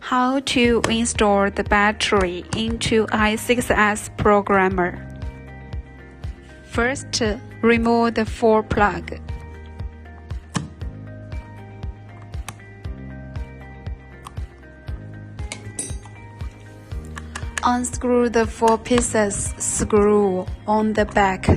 How to install the battery into i6S programmer. First, remove the full plug. Unscrew the 4 pieces screw on the back.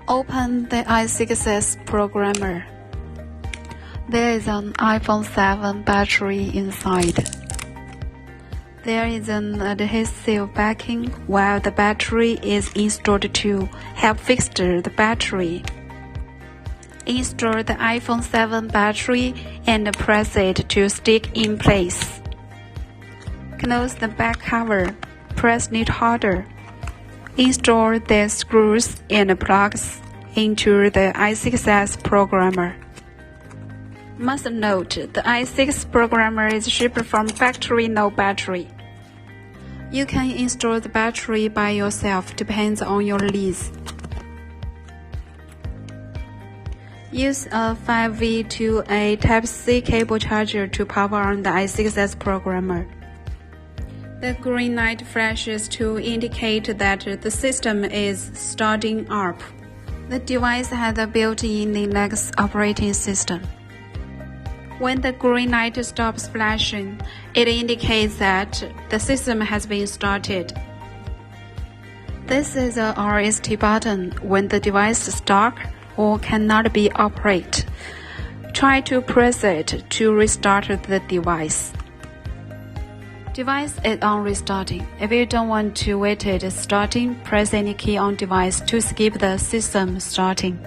Open the i6S programmer. There is an iPhone 7 battery inside. There is an adhesive backing while the battery is installed to help fix the battery. Install the iPhone 7 battery and press it to stick in place. Close the back cover. Press it harder. Install the screws and plugs into the i6S programmer. Must note, the i6 programmer is shipped from factory no battery. You can install the battery by yourself, depends on your needs. Use a 5V to a Type-C cable charger to power on the i6S programmer. The green light flashes to indicate that the system is starting up. The device has a built-in Linux operating system. When the green light stops flashing, it indicates that the system has been started. This is a RST button when the device is stuck or cannot be operated. Try to press it to restart the device. Device is on restarting. If you don't want to wait it starting, press any key on device to skip the system starting.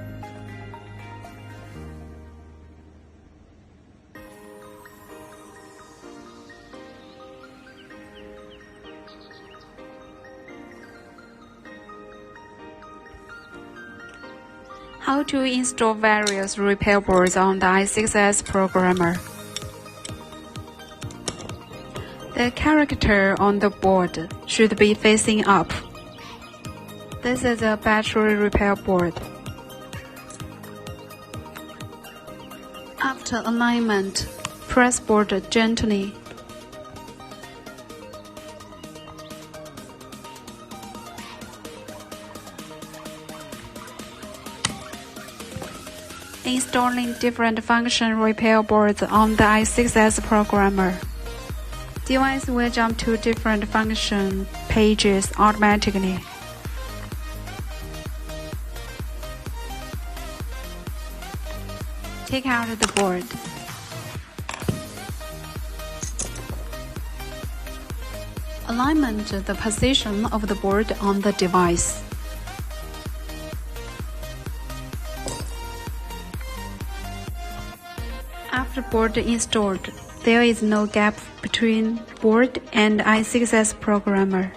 How to install various repair boards on the i6S programmer. The character on the board should be facing up. This is a battery repair board. After alignment, press board gently. Installing different function repair boards on the i6S programmer. Device will jump to different function pages automatically. Take out the board. Alignment the position of the board on the device. After board installed, there is no gap between board and i6S programmer.